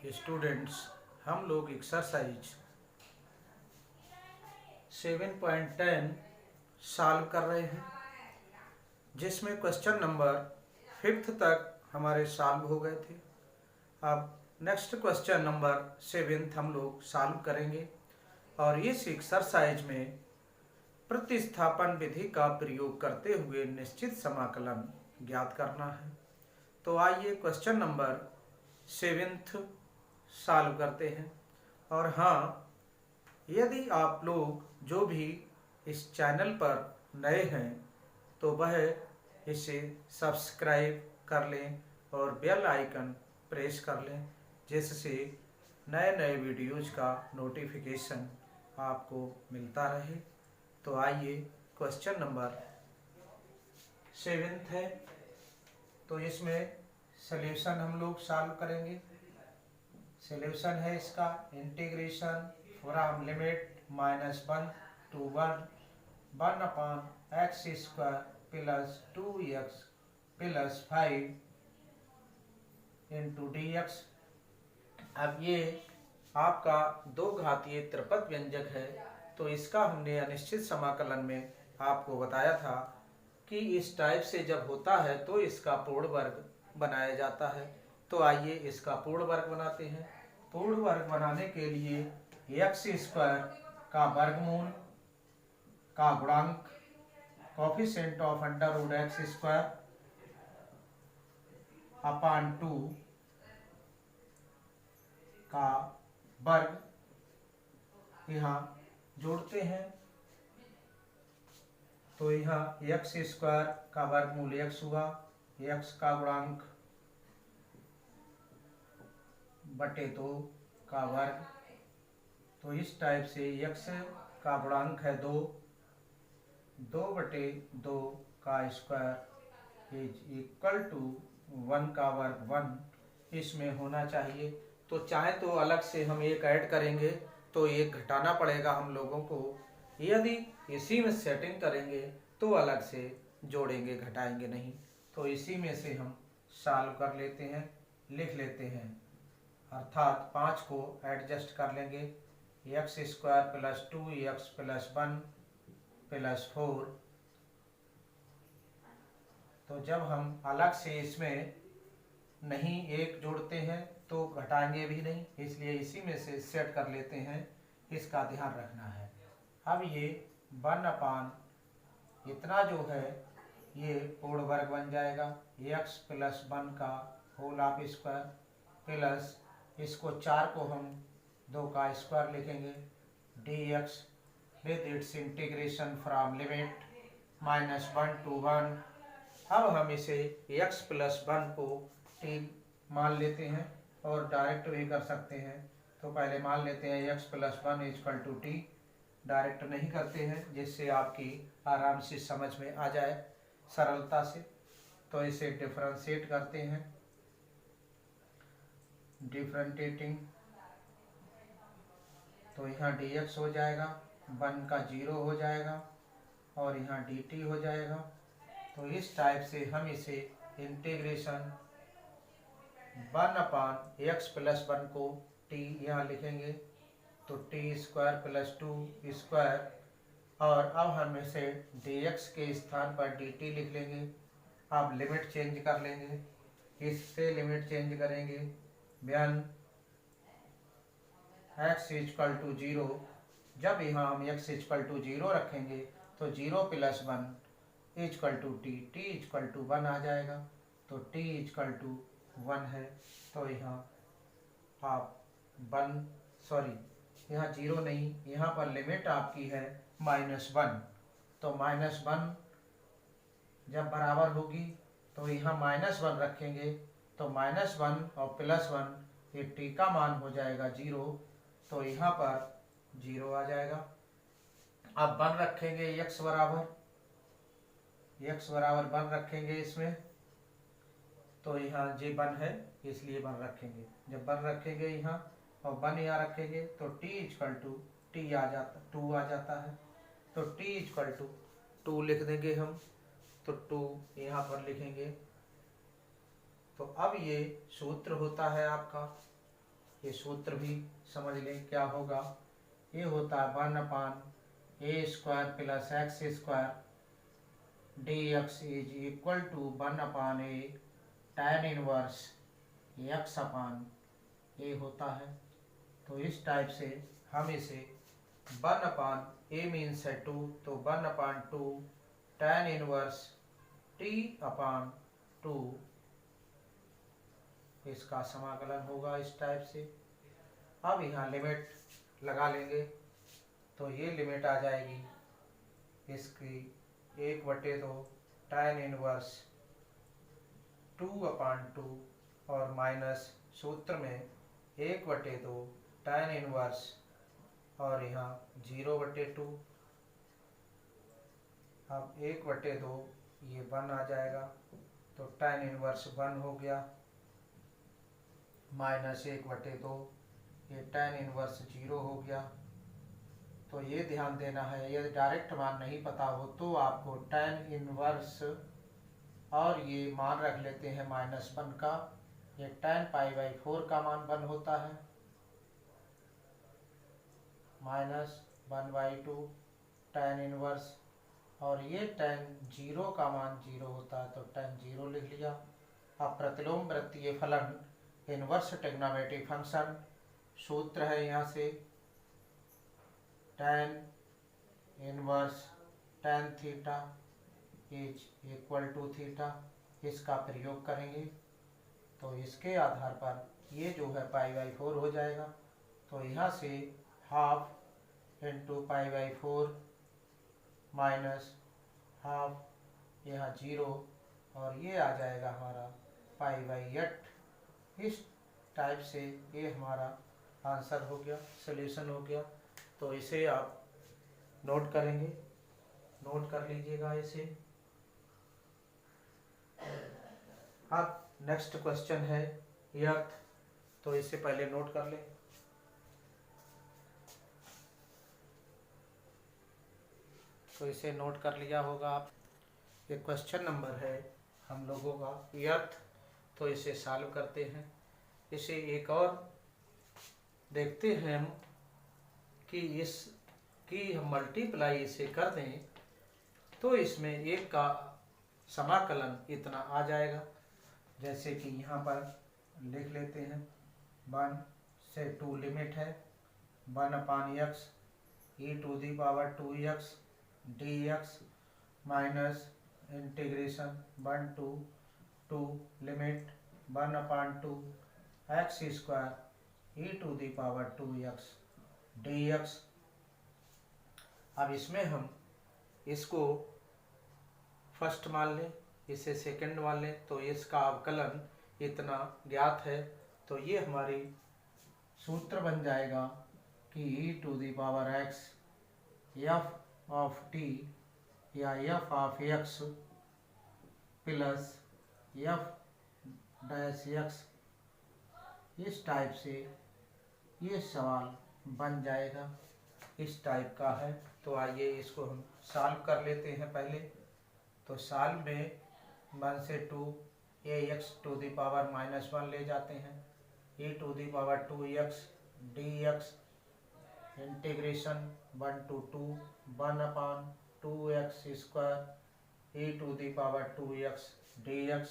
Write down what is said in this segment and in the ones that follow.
Students, हम लोग exercise 7.10 solve कर रहे हैं, जिसमें क्वेश्चन नंबर 5th तक हमारे सॉल्व हो गए थे। अब नेक्स्ट क्वेश्चन नंबर 7th हम लोग सॉल्व करेंगे और इस एक्सरसाइज में प्रतिस्थापन विधि का प्रयोग करते हुए निश्चित समाकलन ज्ञात करना है। तो आइए क्वेश्चन नंबर 7th सॉल्व करते हैं। और हाँ, यदि आप लोग जो भी इस चैनल पर नए हैं तो वह इसे सब्सक्राइब कर लें और बेल आइकन प्रेस कर लें, जिससे नए नए वीडियोज़ का नोटिफिकेशन आपको मिलता रहे। तो आइए क्वेश्चन नंबर 7th है, तो इसमें सॉल्यूशन हम लोग सॉल्व करेंगे। सॉल्यूशन है इसका integration from limit -1 to 1 upon x square plus 2x plus 5 into dx। अब ये आपका दो घातीय त्रिपद व्यंजक है, तो इसका हमने अनिश्चित समाकलन में आपको बताया था कि इस टाइप से जब होता है तो इसका पूर्ण वर्ग बनाया जाता है। तो आइए इसका पूर्ण वर्ग बनाते हैं। पूर्ण वर्ग बनाने के लिए एक्स स्क्वायर का वर्गमूल का गुणांक coefficient of under root x square upon 2 का वर्ग यहाँ जोड़ते हैं। तो यहाँ एक्स स्क्वायर का वर्गमूल एक्स हुआ, एक्स का गुणांक बटे 2 का वर्ग। तो इस टाइप से एक्स का गुणांक है 2, 2 बटे 2 का स्क्वायर इज इक्वल टू 1 का वर्ग 1 इसमें होना चाहिए। तो चाहे तो अलग से हम एक ऐड करेंगे तो एक घटाना पड़ेगा हम लोगों को, यदि इसी में सेटिंग करेंगे तो अलग से जोड़ेंगे, घटाएंगे नहीं। तो इसी में से हम सॉल्व कर लेते हैं, लिख लेते हैं, अर्थात 5 को एडजस्ट कर लेंगे। X square plus 2x plus 1 plus 4। तो जब हम अलग से इसमें नहीं एक जोड़ते हैं तो घटाएंगे भी नहीं, इसलिए इसी में से सेट कर लेते हैं, इसका ध्यान रखना है। अब ये 1 अपान इतना जो है ये पूर्ण वर्ग बन जाएगा, x प्लस 1 का होल ऑफ स्क्वायर प्लस इसको 4 को हम 2 का स्क्वायर लिखेंगे, dx with its integration from limit -1 to 1। अब हम इसे x प्लस 1 को t मान लेते हैं और डायरेक्ट भी कर सकते हैं। तो पहले मान लेते हैं x plus 1 equal to t, direct नहीं करते हैं जिससे आपकी आराम से समझ में आ जाए सरलता से। तो इसे डिफरेंशिएट करते हैं, डिफरेंशिएटिंग, तो यहाँ dx हो जाएगा, 1 का 0 हो जाएगा और यहाँ dt हो जाएगा। तो इस टाइप से हम इसे इंटीग्रेशन 1 अपान x प्लस 1 को t यहाँ लिखेंगे, तो t स्क्वायर प्लस 2 स्क्वायर, और अब हम इसे dx के स्थान पर dt लिख लेंगे। अब लिमिट चेंज कर लेंगे, इससे लिमिट चेंज करेंगे, व्हेन x इक्वल टू 0। जब यहाँ हम x इक्वल टू 0 रखेंगे तो 0 plus 1 equal to t, t equal to 1 आ जाएगा। तो t इक्वल टू 1 है। तो यहाँ आप यहाँ 0 नहीं, यहाँ पर लिमिट आपकी है -1। तो -1 जब बराबर होगी तो यहाँ -1 रखेंगे, तो -1 और +1 ये t का मान हो जाएगा 0, तो यहाँ पर 0 आ जाएगा। अब 1 रखेंगे, x बराबर 1 रखेंगे इसमें, तो यहाँ j 1 है इसलिए 1 रखेंगे। जब 1 रखेंगे यहाँ और 1 यहाँ रखेंगे तो t इक्वल टू 2 आ जाता है। तो t इक्वल टू 2 लिख देंगे हम, तो 2 यहाँ पर लिखेंगे। तो अब ये सूत्र होता है आपका ये सूत्र भी समझ लें क्या होगा। ये होता है 1/a² plus x² dx is equal to 1/a tan inverse x/a होता है। तो इस टाइप से हम इसे 1/a मीन्स है 2, तो 1/2 tan इनवर्स t/2 इसका समाकलन होगा इस टाइप से। अब यहाँ लिमिट लगा लेंगे तो ये लिमिट आ जाएगी इसकी 1/2 tan इनवर्स 2/2 और माइनस सूत्र में 1/2 tan इनवर्स और यहाँ 0/2। अब 1/2 ये 1 आ जाएगा तो tan इनवर्स 1 हो गया, माइनस 1/2 ये tan इनवर्स 0 हो गया। तो ये ध्यान देना है, यदि डायरेक्ट मान नहीं पता हो तो आपको tan इनवर्स और ये मान रख लेते हैं -1 का, ये tan π/4 का मान 1 होता है, -1/2 tan इनवर्स और ये tan 0 का मान 0 होता है तो tan 0 लिख लिया। अब प्रतिलोम वृत्तीय फलन इनवर्स ट्रिग्नोमेट्रिक फंक्शन सूत्र है यहाँ से tan inverse tan theta is equal to theta, इसका प्रयोग करेंगे तो इसके आधार पर ये जो है π/4 हो जाएगा। तो यहाँ से 1/2 इंटू π/4 माइनस 1/2 यहाँ 0 और ये आ जाएगा हमारा π/8। इस टाइप से ये हमारा आंसर हो गया, सॉल्यूशन हो गया। तो इसे आप नोट करेंगे, नोट कर लीजिएगा इसे। अब नेक्स्ट क्वेश्चन है यर्थ, तो इसे पहले नोट कर लें। तो इसे नोट कर लिया होगा आप। ये क्वेश्चन नंबर है हम लोगों का यर्थ, तो इसे सॉल्व करते हैं। इसे एक और देखते हैं हम कि इसकी हम मल्टीप्लाई इसे कर दें तो इसमें एक का समाकलन इतना आ जाएगा। जैसे कि यहाँ पर लिख लेते हैं 1 से 2 लिमिट है 1/x e⁻²x dx minus integration 1 to 2 limit 1/2 x² e⁻²x dx। अब इसमें हम इसको फर्स्ट मान लें, इसे सेकंड मान लें, तो इसका अवकलन इतना ज्ञात है। तो ये हमारी सूत्र बन जाएगा कि e⁻x f ऑफ t या f of x plus f-x, इस टाइप से ये सवाल बन जाएगा, इस टाइप का है। तो आइए इसको हम सॉल्व कर लेते हैं पहले। तो सॉल्व में 1 से 2 ax⁻−1 ले जाते हैं e⁻²x dx integration 1 to 2 1/2x² e⁻²x dx।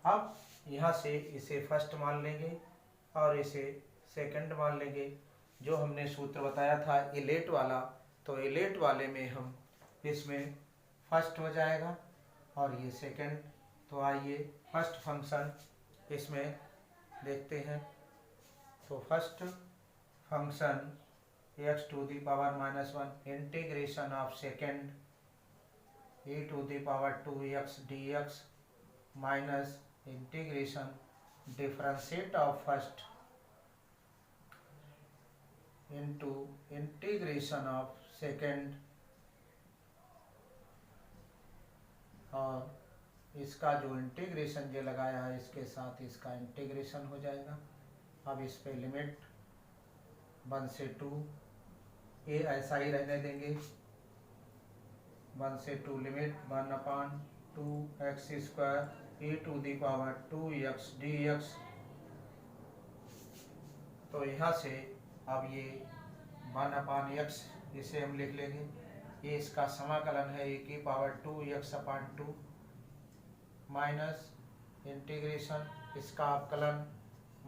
अब यहाँ से इसे फर्स्ट मान लेंगे और इसे सेकंड मान लेंगे। जो हमने सूत्र बताया था इलेट वाला, तो इलेट वाले में हम इसमें फर्स्ट हो जाएगा और ये सेकंड। तो आइए फर्स्ट फंक्शन इसमें देखते हैं। तो first function x⁻−1 integration of second e⁻²x dx minus integration differentiate of first into integration of second, और इसका जो इंटीग्रेशन जो लगाया है इसके साथ इसका इंटीग्रेशन हो जाएगा। अब इस पे लिमिट 1 से 2 ये ऐसा ही रहने देंगे 1 से 2 लिमिट 1/2x² e⁻²x dx तो यहाँ से अब ये 1/x इसे हम लिख लेंगे, ये इसका समाकलन है e⁻²x/2 माइनस इंटीग्रेशन इसका अवकलन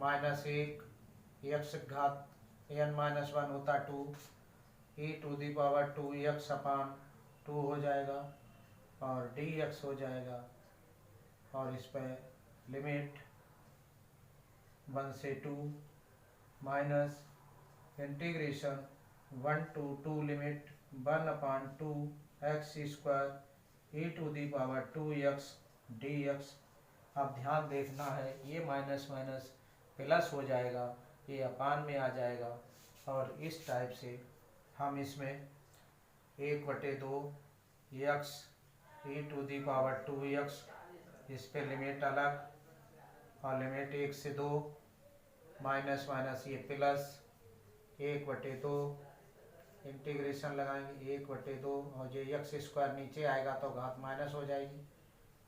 -1 x घात n-1 होता 2 e⁻²x/2 हो जाएगा और dx हो जाएगा, और इस पर लिमिट 1 से 2 minus integration 1 to 2 limit 1/2x² e⁻²x dx। अब ध्यान देखना है, ये माइनस माइनस प्लस हो जाएगा, ये अपान में आ जाएगा, और इस टाइप से हम इसमें 1/2 x e⁻²x, इस पे लिमिट अलग और लिमिट 1 से 2 माइनस माइनस ये प्लस 1/2 इंटीग्रेशन लगाएंगे 1/2 और ये x² नीचे आएगा तो घात माइनस हो जाएगी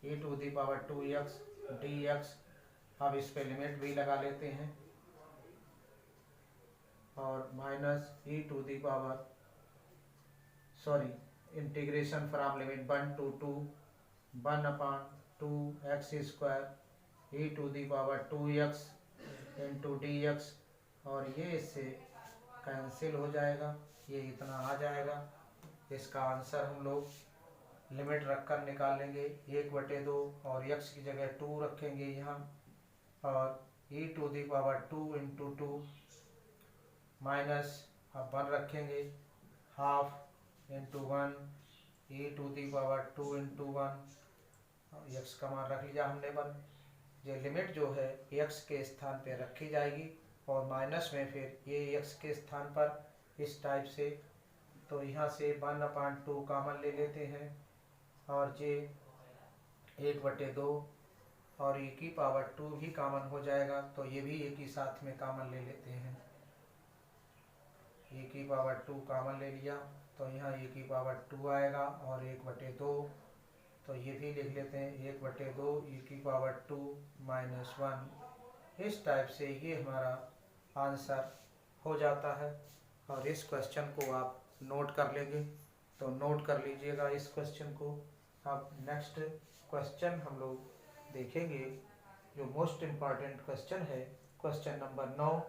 e⁻²x dx। अब इस पे लिमिट भी लगा लेते हैं और minus integration from limit 1 to 2 1/2x² e⁻²x into dx, और ये इससे कैंसिल हो जाएगा, ये इतना आ जाएगा। इसका आंसर हम लोग लिमिट रखकर निकाल लेंगे 1/2 और x की जगह 2 रखेंगे यहाँ, और e⁻² इंटू 2 माइनस अब 1 रखेंगे, half into 1 e⁻² into 1, x का मान रख लिया हमने 1। ये लिमिट जो है x के स्थान पे रखी जाएगी और माइनस में फिर ये x के स्थान पर इस टाइप से, तो यहाँ से 1/2 कॉमन ले लेते हैं और ये 1/2 और e⁻² भी कॉमन हो जाएगा, तो ये भी एक ही साथ में कॉमन ले लेते हैं। e⁻² कॉमन ले लिया तो यहाँ e⁻² आएगा और 1/2, तो ये भी लिख लेते हैं 1/2 e⁻² माइनस 1। इस टाइप से ये हमारा आंसर हो जाता है, और इस क्वेश्चन को आप नोट कर लेंगे, तो नोट कर लीजिएगा इस क्वेश्चन को। अब नेक्स्ट क्वेश्चन हम लोग देखेंगे, जो मोस्ट इम्पॉर्टेंट क्वेश्चन है, क्वेश्चन नंबर 9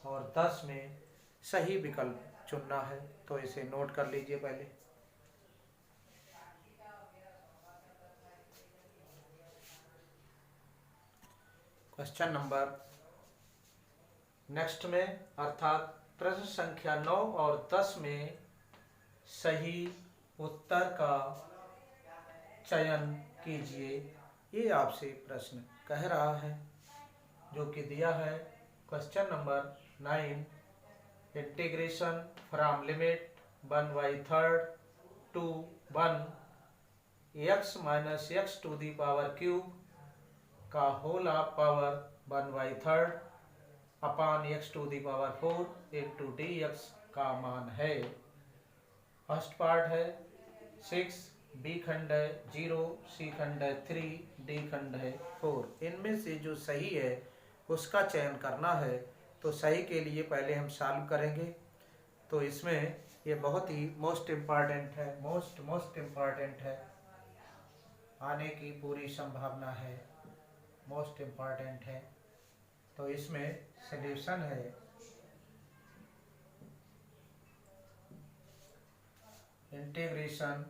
और 10 में सही विकल्प चुनना है, तो इसे नोट कर लीजिए पहले। क्वेश्चन नंबर नेक्स्ट में अर्थात प्रश्न संख्या 9 और 10 में सही उत्तर का चयन कीजिए, ये आपसे प्रश्न कह रहा है, जो कि दिया है question number 9 integration from limit 1/3 to 1 x minus x³ का whole of power 1/3 upon x⁴ into dx का मान है। फर्स्ट पार्ट है 6, बी खंड है 0, सी खंड है 3, डी खंड है 4। इनमें से जो सही है उसका चयन करना है, तो सही के लिए पहले हम सॉल्व करेंगे। तो इसमें ये बहुत ही मोस्ट इम्पॉर्टेंट है, मोस्ट इम्पॉर्टेंट है, आने की पूरी संभावना है, मोस्ट इम्पॉर्टेंट है। तो इसमें सॉल्यूशन है integration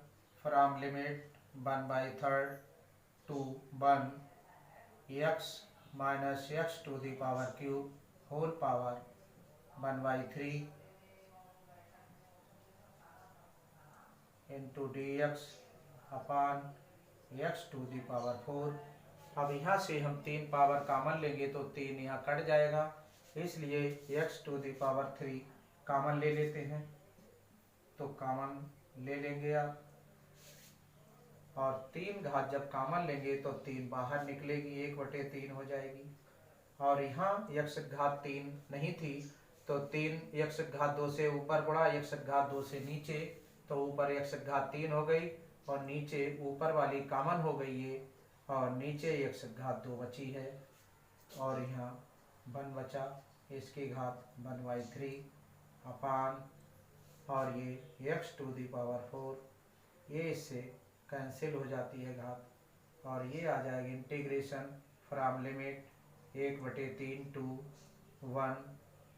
from limit 1/3 to 1 x minus x³ whole power 1/3 into dx upon x⁴। अब यहाँ से हम 3 पावर कॉमन लेंगे तो 3 यहाँ कट जाएगा, इसलिए x⁴ कॉमन ले लेते हैं, तो कॉमन ले लेंगे आप, और 3 घात जब कॉमन लेंगे तो 3 बाहर निकलेगी, 1/3 हो जाएगी, और यहाँ x⁻3 नहीं थी तो 3 x⁻2 से ऊपर बढ़ा, x⁻2 से नीचे, तो ऊपर x⁻3 हो गई और नीचे ऊपर वाली कॉमन हो गई है, और नीचे x⁻2 बची है, और यहाँ 1 बचा इसकी घात 1/3 अपान, और ये x टू दी पावर 4, ये इससे कैंसिल हो जाती है घात, और ये आ जाएगी इंटीग्रेशन फ्रॉम लिमिट 1/3 टू 1,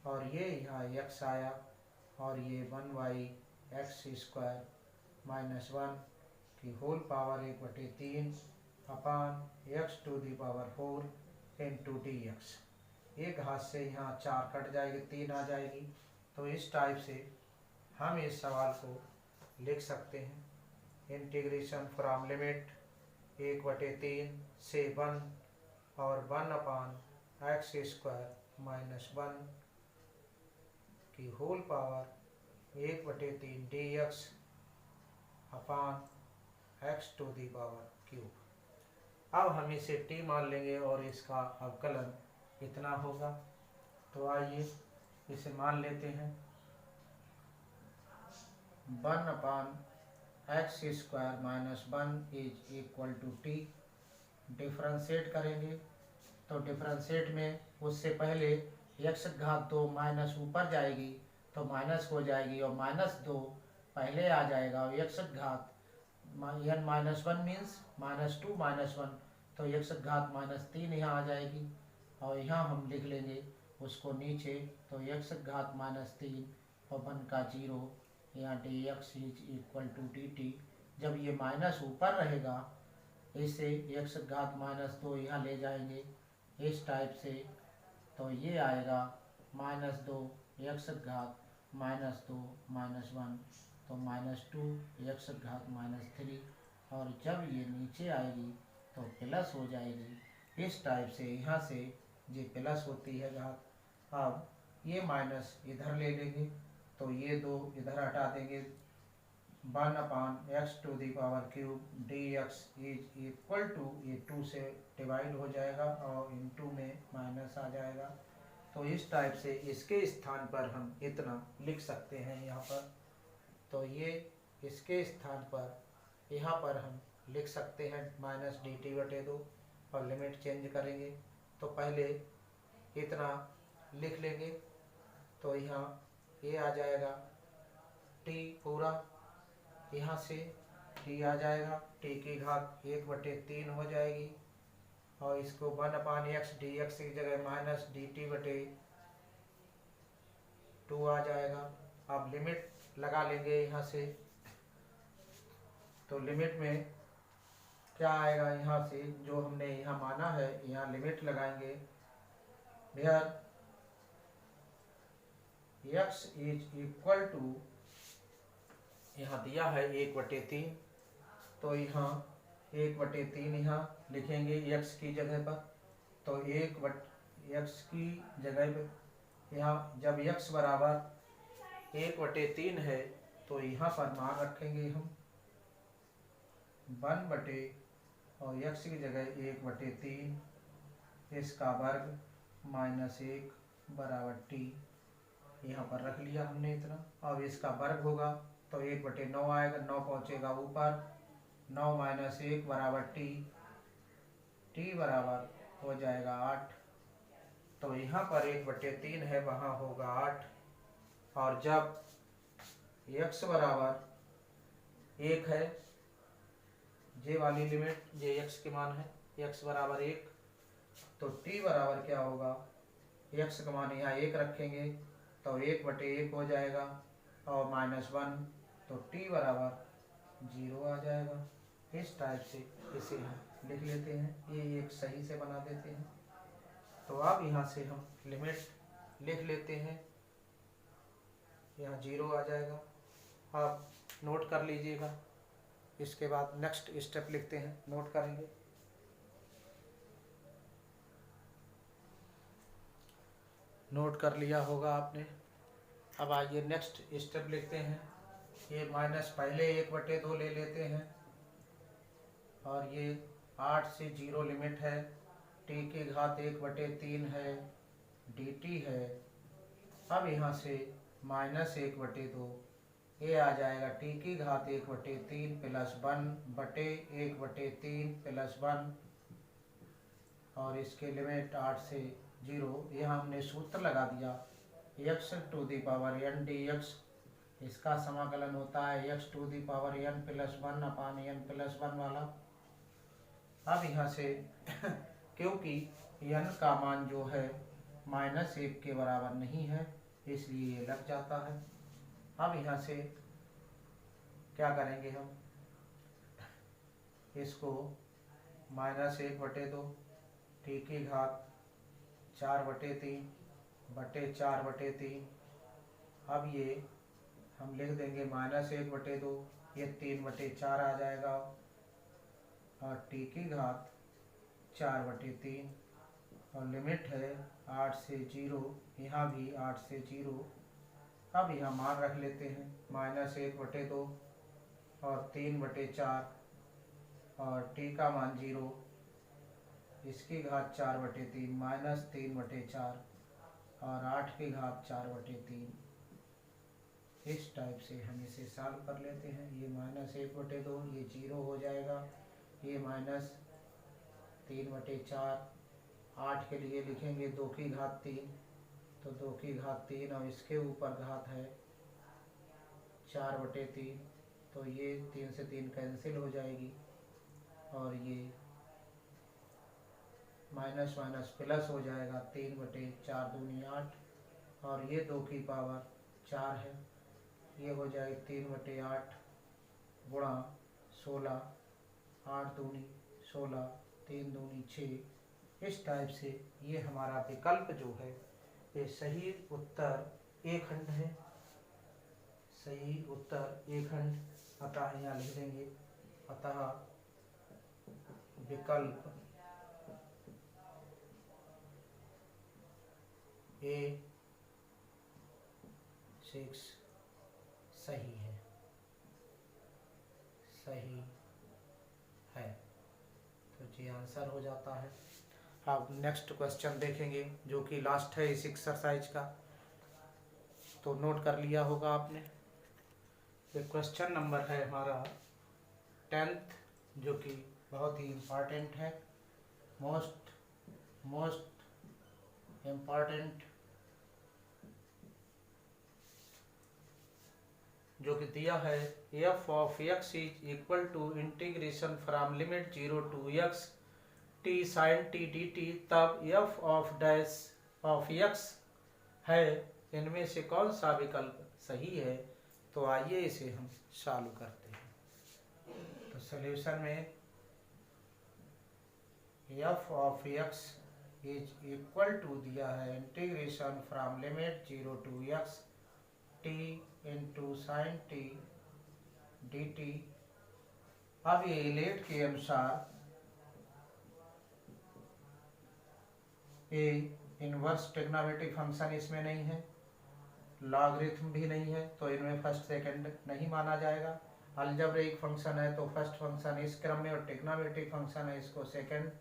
और ये यहाँ x आया, और ये 1/x² माइनस 1 की whole power 1/3 upon x to the power 4 into dx। एक घात से यहाँ 4 कट जाएगी, 3 आ जाएगी। तो इस टाइप से हम इस सवाल को लिख सकते हैं। इंटीग्रेशन फ्रॉम लिमिट 1/3 से 1 और 1/x² माइनस 1 की whole power 1/3 dx upon x to the power cube. अब हम इसे t मान लेंगे और इसका अवकलन कितना होगा। तो आइए इसे मान लेते हैं। 1/x² minus 1 is equal to t। Differentiate करेंगे तो डिफ्रेंशिएट में उससे पहले x घात 2 माइनस ऊपर जाएगी तो माइनस हो जाएगी, और -2 पहले आ जाएगा, और x घात n माइनस 1 मीन्स -2 - 1, तो x घात -3 यहाँ आ जाएगी, और यहाँ हम लिख लेंगे उसको नीचे। तो x घात -3 और 1 का 0, यहाँ dx is equal to dt। जब ये माइनस ऊपर रहेगा इसे x घात -2 यहाँ ले जाएंगे इस टाइप से, तो ये आएगा -2 x घात -2 - 1, तो -2 x घात -3, और जब ये नीचे आएगी तो प्लस हो जाएगी। इस टाइप से यहाँ से ये प्लस होती है घात। अब ये माइनस इधर ले लेंगे तो ये 2 इधर हटा देंगे। 1/x to the power cube dx is equal to, ये 2 से डिवाइड हो जाएगा और इनटू में माइनस आ जाएगा। तो इस टाइप से इसके स्थान पर हम इतना लिख सकते हैं यहाँ पर। तो ये इसके स्थान पर यहाँ पर हम लिख सकते हैं -dt/2, और लिमिट चेंज करेंगे तो पहले इतना लिख लेंगे। तो यहाँ ये आ जाएगा t पूरा, यहाँ से t आ जाएगा, t की घात 1/3 हो जाएगी, और इसको 1/x dx की जगह -dt/2 आ जाएगा। अब लिमिट लगा लेंगे यहाँ से, तो लिमिट में क्या आएगा, यहाँ से जो हमने यहाँ माना है यहाँ लिमिट लगाएंगे। Where x is equal to, यहाँ दिया है 1/3, तो यहाँ 1/3 यहाँ लिखेंगे x की जगह पर। तो x की जगह पे यहाँ जब x बराबर 1/3 है तो यहाँ पर मान रखेंगे हम 1 और x की जगह 1/3, इसका वर्ग -1 बराबर t, यहाँ पर रख लिया हमने इतना। अब इसका वर्ग होगा तो 1/9 आएगा, 9 पहुँचेगा ऊपर, 9 - 1 बराबर t, t बराबर हो जाएगा 8। तो यहाँ पर 1/3 है, वहाँ होगा 8, और जब x बराबर 1 है, ये वाली लिमिट, ये x के मान है, x बराबर 1, तो t बराबर क्या होगा, x का मान यहाँ 1 रखेंगे तो 1/1 हो जाएगा, और -1, तो t बराबर 0 आ जाएगा। इस टाइप से इसे हम लिख लेते हैं, ये एक सही से बना देते हैं। तो अब यहाँ से हम लिमिट लिख लेते हैं, यहाँ 0 आ जाएगा। आप नोट कर लीजिएगा, इसके बाद नेक्स्ट स्टेप लिखते हैं, नोट करेंगे। नोट कर लिया होगा आपने। अब आइए नेक्स्ट स्टेप लिखते हैं। ये माइनस पहले 1/2 ले लेते हैं, और ये 8 से 0 लिमिट है, t की घात 1/3 है, dt है। अब यहाँ से -1/2, ये आ जाएगा t की घात 1/3 + 1/1/3 + 1, और इसके लिमिट 8 से जीरो, यहाँ हमने सूत्र लगा दिया x to the power n dx, इसका समाकलन होता है x to the power n plus 1 upon n plus 1 वाला। अब यहाँ से क्योंकि n का मान जो है -1 के बराबर नहीं है, इसलिए ये लग जाता है। अब यहाँ से क्या करेंगे हम, इसको -1/2 t की घात 4/3 बटे 4/3। अब ये हम लिख देंगे -1/2, ये 3/4 आ जाएगा, और t की घात 4/3, और लिमिट है 8 से 0, यहाँ भी 8 से 0। अब यहाँ मान रख लेते हैं -1/2 और 3/4, और t का मान 0, इसकी घात 4/3 -3/4, और 8 की घात 4/3। इस टाइप से हम इसे सॉल्व कर लेते हैं। ये -1/2 ये 0 हो जाएगा, ये -3/4, 8 के लिए लिखेंगे 2 की घात 3, तो 2 की घात 3, और इसके ऊपर घात है 4/3, तो ये 3 से 3 कैंसिल हो जाएगी, और ये माइनस माइनस प्लस हो जाएगा, 3/4 दूनी 8, और ये 2 की पावर 4 है, ये हो जाएगी 3/8 गुणा 16, 8 दूनी 16, 3 दूनी 6। इस टाइप से ये हमारा विकल्प जो है ये सही उत्तर ए खंड है, सही उत्तर ए खंड। अतः यहाँ लिख देंगे, अतः विकल्प A6 सही है, सही है। तो जी आंसर हो जाता है। अब नेक्स्ट क्वेश्चन देखेंगे जो कि लास्ट है इस एक्सरसाइज का, तो नोट कर लिया होगा आपने। ये क्वेश्चन नंबर है हमारा 10th, जो कि बहुत ही इम्पॉर्टेंट है, मोस्ट इम्पॉर्टेंट, जो कि दिया है f of x is equal to integration from limit 0 to x t sin t dt, तब f of dash of x है, इनमें से कौन सा विकल्प सही है। तो आइए इसे हम सॉल्व करते हैं। तो सॉल्यूशन में f of x is equal to दिया है integration from limit 0 to x t into sine T D T. अब ये इलेट के अनुसार ये इनवर्स ट्रिग्नोमेट्रिक फंक्शन इसमें नहीं है, लॉगरिथम भी नहीं है, तो इनमें फर्स्ट सेकंड नहीं माना जाएगा। अलजेब्रिक फंक्शन है तो फर्स्ट फंक्शन इस क्रम में, और ट्रिग्नोमेट्रिक फंक्शन है इसको सेकंड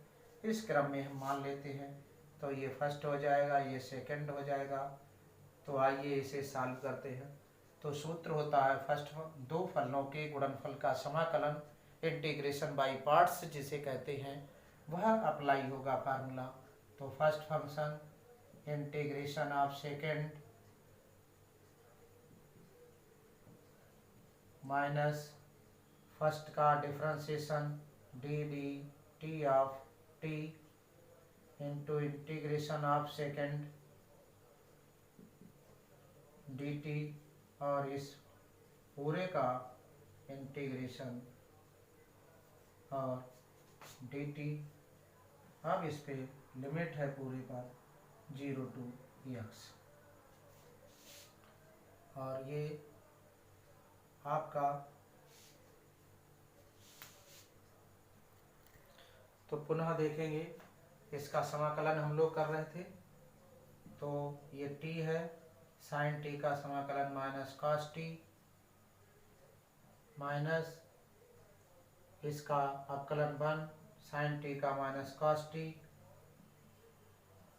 इस क्रम में हम मान लेते हैं। तो ये फर्स्ट हो जाएगा, ये सेकंड हो जाएगा। तो आइए इसे सॉल्व करते हैं। तो सूत्र होता है फर्स्ट दो फलनों के गुणनफल का समाकलन, इंटीग्रेशन बाय पार्ट्स जिसे कहते हैं, वह अप्लाई होगा फार्मूला। तो first function integration of second minus first का differentiation d d t of t into integration of second d t, और इस पूरे का इंटीग्रेशन और डी टी। अब इस पे लिमिट है पूरे पर 0 to x, और ये आपका तो पुनः देखेंगे इसका समाकलन हम लोग कर रहे थे। तो ये t है, साइन टी का समाकलन माइनस कॉस टी माइनस इसका अवकलन 1 साइन टी का माइनस कॉस टी,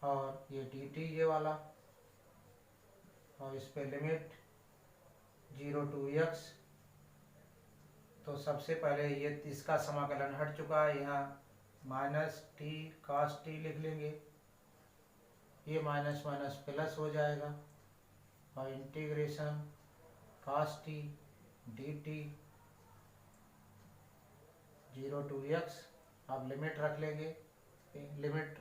और ये डी टी ये वाला, और इस पे लिमिट 0 to x। तो सबसे पहले ये इसका समाकलन हट चुका है, यहाँ माइनस टी कॉस टी लिख लेंगे, ये माइनस माइनस प्लस हो जाएगा और integration cos t dt 0 to x। अब लिमिट रख लेंगे, लिमिट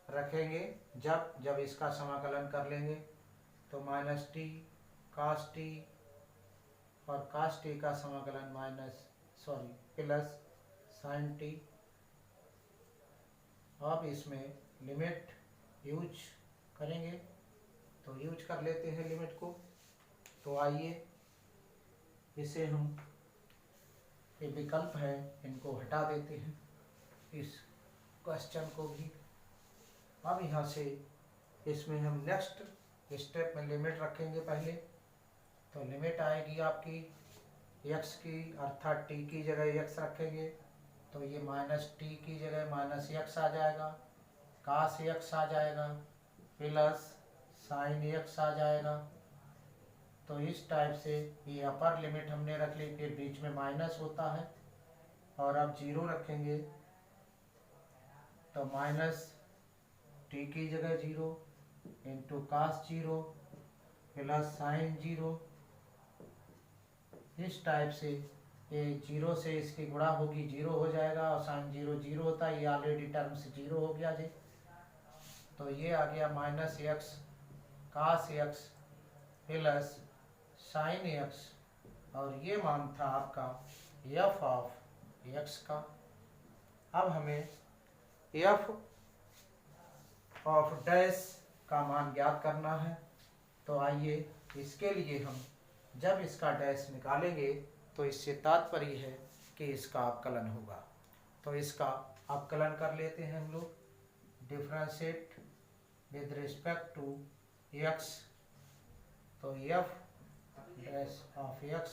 रखेंगे जब इसका समाकलन कर लेंगे तो माइनस टी cos t और cos t का समाकलन प्लस sin t। अब इसमें लिमिट यूज करेंगे तो यूज कर लेते हैं लिमिट को। तो आइए इसे हम, ये विकल्प है इनको हटा देते हैं, इस क्वेश्चन को भी। अब यहाँ से इसमें हम नेक्स्ट स्टेप में लिमिट रखेंगे पहले। तो लिमिट आएगी आपकी x की, अर्थात t की जगह x रखेंगे तो ये माइनस t की जगह माइनस x आ जाएगा, cos x आ जाएगा, प्लस sin x आ जाएगा। तो इस टाइप से ये अपर लिमिट हमने रख ली, फिर बीच में माइनस होता है और अब 0 रखेंगे तो माइनस t की जगह 0 इंटू cos 0 प्लस sin 0। इस टाइप से ये 0 से इसकी गुणा होगी 0 हो जाएगा और sin 0 0 होता है, ये ऑलरेडी टर्म से 0 हो गया जी। तो ये आ गया minus x cos x plus sin x और ये मान था आपका f ऑफ x का। अब हमें f ऑफ डैश का मान ज्ञात करना है। तो आइए इसके लिए हम जब इसका डैश निकालेंगे तो इससे तात्पर्य है कि इसका अवकलन होगा। तो इसका अवकलन कर लेते हैं हम लोग, differentiate with respect to x। तो f डैश ऑफ x,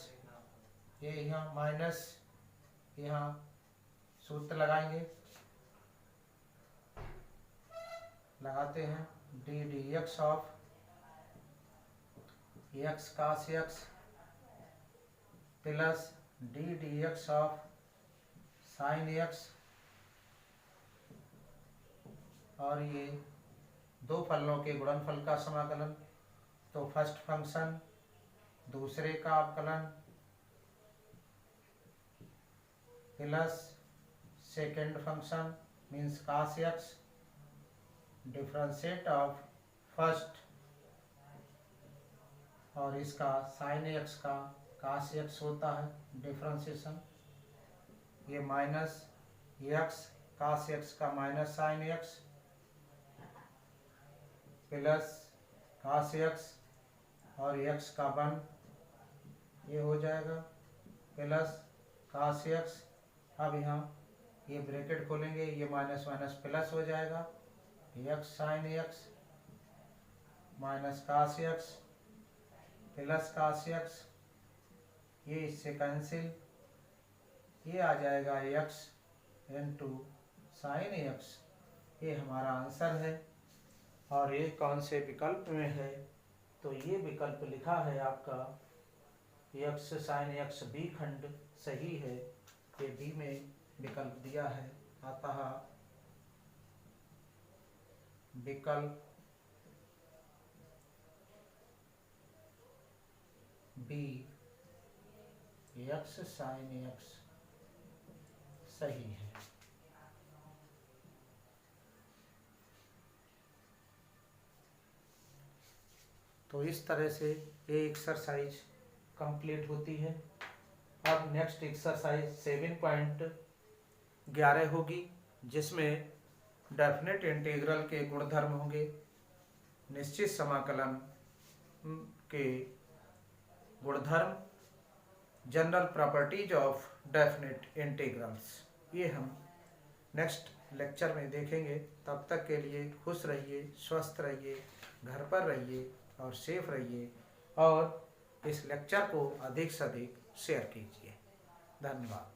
ये यहाँ माइनस, यहाँ सूत्र लगाएंगे, लगाते हैं D D X of x cos x plus D D X of sin x। और ये दो फलनों के गुणनफल का समाकलन, तो फर्स्ट फंक्शन दूसरे का अवकलन plus second function means cos x, differentiate of first और इसका sin x का cos x होता है डिफरेंशिएशन। ये माइनस x cos x का minus sin x plus cos x और x का 1 ये हो जाएगा प्लस cos x। अब यहाँ ये ब्रैकेट खोलेंगे, ये माइनस माइनस प्लस हो जाएगा, x sin x minus cos x plus cos x, ये इससे कैंसिल, ये आ जाएगा x इंटू sin x। ये हमारा आंसर है। और ये कौन से विकल्प में है, तो ये विकल्प लिखा है आपका x sin x बी खंड सही है, ये बी में विकल्प दिया है, अतः विकल्प बी x sin x सही है। तो इस तरह से ये एक्सरसाइज कंप्लीट होती है। अब नेक्स्ट एक्सरसाइज 7.11 होगी, जिसमें डेफिनेट इंटीग्रल के गुणधर्म होंगे, निश्चित समाकलन के गुणधर्म, general properties of definite integrals. ये हम नेक्स्ट लेक्चर में देखेंगे। तब तक के लिए खुश रहिए, स्वस्थ रहिए, घर पर रहिए और सेफ रहिए, और इस लेक्चर को अधिक से अधिक शेयर कीजिए। धन्यवाद।